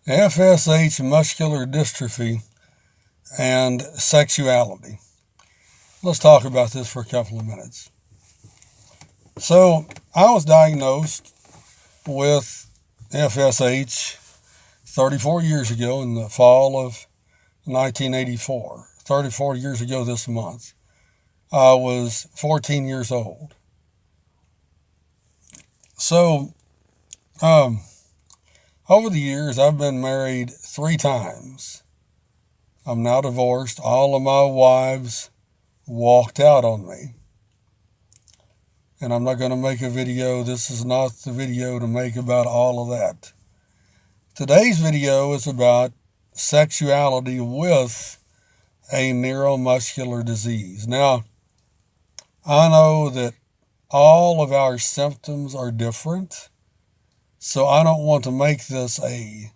FSH Muscular Dystrophy and Sexuality. Let's talk about this for a couple of minutes. So, I was diagnosed with FSH 34 years ago in the fall of 1984. 34 years ago this month. I was 14 years old. So, over the years, I've been married 3 times. I'm now divorced. All of my wives walked out on me. And I'm not going to make a video. This is not the video to make about all of that. Today's video is about sexuality with a neuromuscular disease. Now, I know that all of our symptoms are different, so I don't want to make this a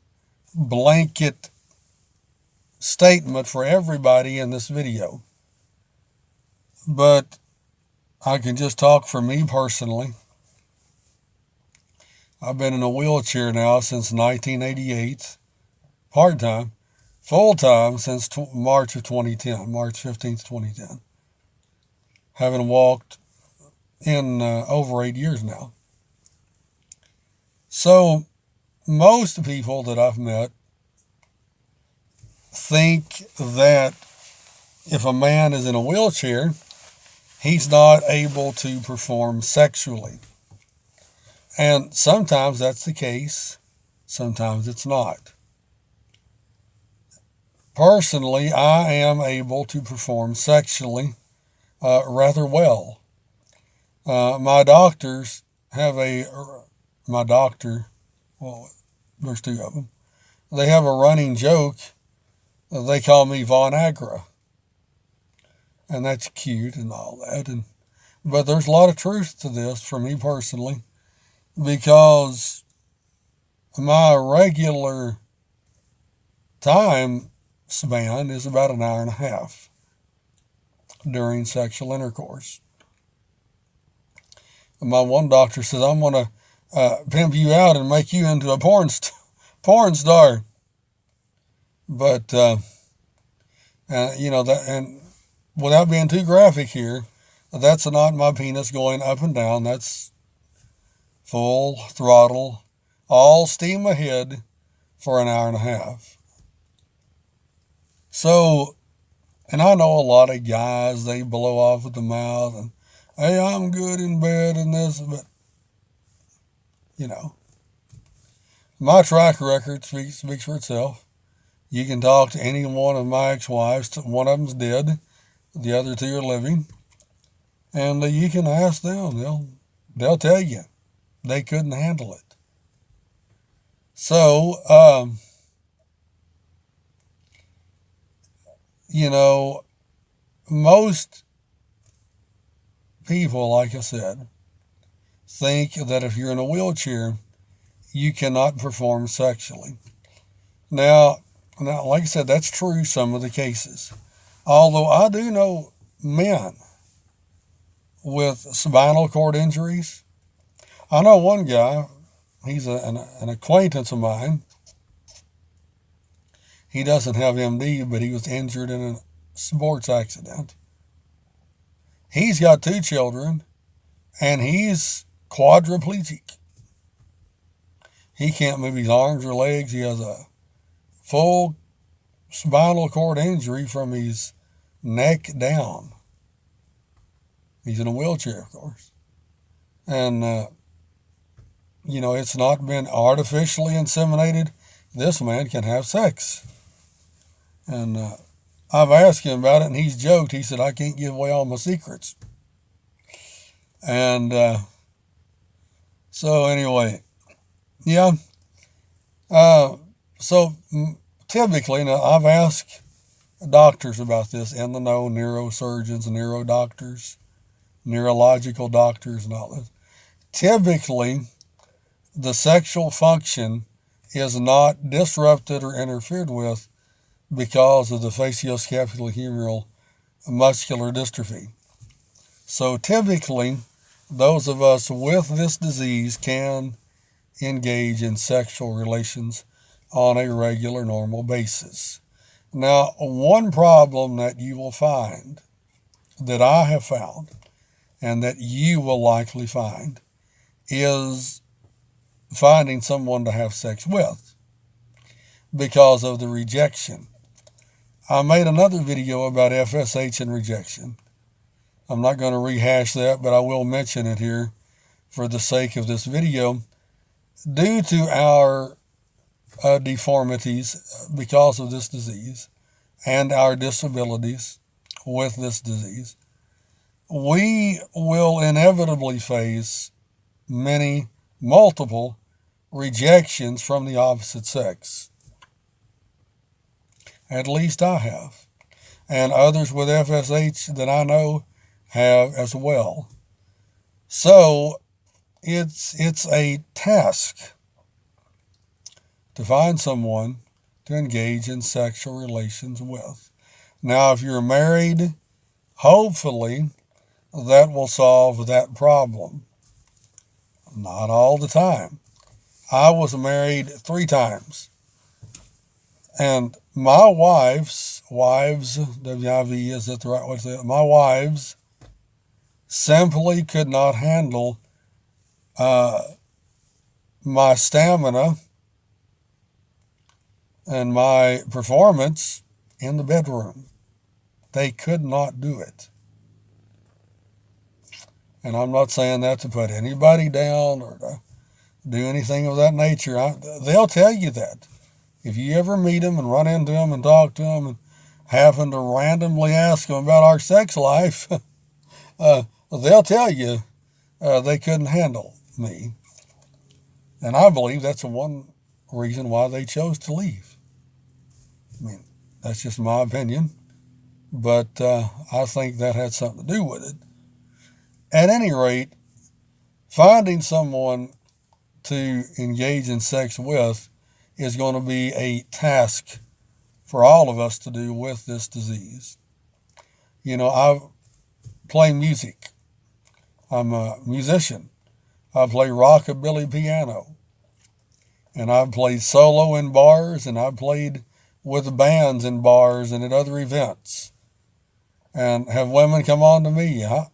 blanket statement for everybody in this video. But I can just talk for me personally. I've been in a wheelchair now since 1988, part-time, full-time since March of 2010, March 15th, 2010. Having walked in over 8 years now. So most people that I've met think that if a man is in a wheelchair, he's not able to perform sexually. And sometimes that's the case, sometimes it's not. Personally, I am able to perform sexually rather well. My doctors have well, there's 2 of them. They have a running joke. They call me Von Agra. And that's cute and all that. But there's a lot of truth to this for me personally, because my regular time span is about an hour and a half during sexual intercourse. My one doctor says, I'm going to pimp you out and make you into a porn star. But, and without being too graphic here, that's not my penis going up and down. That's full throttle, all steam ahead for an hour and a half. So, and I know a lot of guys, they blow off at the mouth and, hey, I'm good in bed and this, but, my track record speaks for itself. You can talk to any one of my ex-wives. One of them's dead. The other 2 are living. And you can ask them. They'll tell you. They couldn't handle it. So, most people, like I said, think that if you're in a wheelchair, you cannot perform sexually. Now, like I said, that's true some of the cases. Although I do know men with spinal cord injuries. I know one guy, he's an acquaintance of mine. He doesn't have MD, but he was injured in a sports accident. He's got 2 children, and he's quadriplegic. He can't move his arms or legs. He has a full spinal cord injury from his neck down. He's in a wheelchair, of course. And, it's not been artificially inseminated. This man can have sex. And I've asked him about it, and he's joked. He said, I can't give away all my secrets. And so anyway, yeah. So typically, now I've asked doctors about this, in the know, neurosurgeons, neurodoctors, neurological doctors, and all this. Typically, the sexual function is not disrupted or interfered with because of the Fascioscapulahumeral muscular dystrophy. So typically, those of us with this disease can engage in sexual relations on a regular, normal basis. Now, one problem that you will find, that I have found, and that you will likely find, is finding someone to have sex with because of the rejection. I made another video about FSH and rejection. I'm not going to rehash that, but I will mention it here for the sake of this video. Due to our deformities because of this disease and our disabilities with this disease, we will inevitably face multiple rejections from the opposite sex. At least I have. And others with FSH that I know have as well. So it's a task to find someone to engage in sexual relations with. Now, if you're married, hopefully that will solve that problem. Not all the time. I was married 3 times. And my wives, W-I-V, is that the right way to say it? My wives simply could not handle my stamina and my performance in the bedroom. They could not do it. And I'm not saying that to put anybody down or to do anything of that nature. They'll tell you that. If you ever meet them and run into them and talk to them and happen to randomly ask them about our sex life, they'll tell you they couldn't handle me. And I believe that's one reason why they chose to leave. I mean, that's just my opinion, but I think that had something to do with it. At any rate, finding someone to engage in sex with is going to be a task for all of us to do with this disease. You know, I play music. I'm a musician. I play rockabilly piano. And I've played solo in bars, and I've played with bands in bars and at other events. And have women come on to me? Yeah.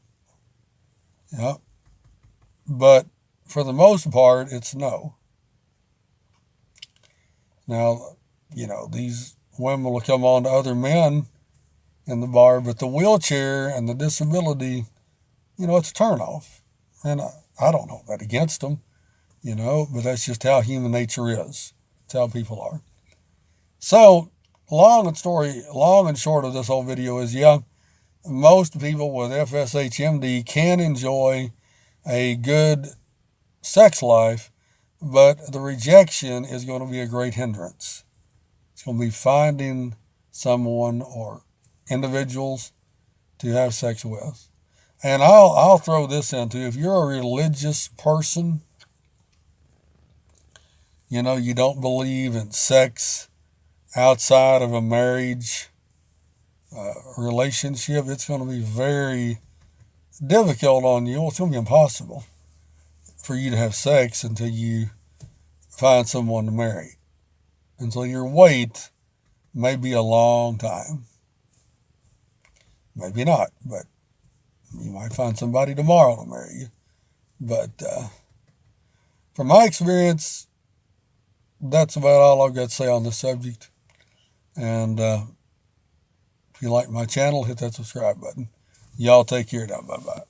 But for the most part, it's no. Now, you know, these women will come on to other men in the bar, but the wheelchair and the disability, you know, it's a turnoff. And I don't hold that against them, you know, but that's just how human nature is. It's how people are. So, long and short of this whole video is, yeah, most people with FSH-MD can enjoy a good sex life, but the rejection is going to be a great hindrance. It's going to be finding someone or individuals to have sex with. And I'll throw this into, if you're a religious person, you know, you don't believe in sex outside of a marriage relationship, it's going to be very difficult on you. Well, it's going to be impossible for you to have sex until you find someone to marry. And so your wait may be a long time. Maybe not, but you might find somebody tomorrow to marry you. But from my experience, that's about all I've got to say on this subject. And if you like my channel, hit that subscribe button. Y'all take care now. Bye-bye.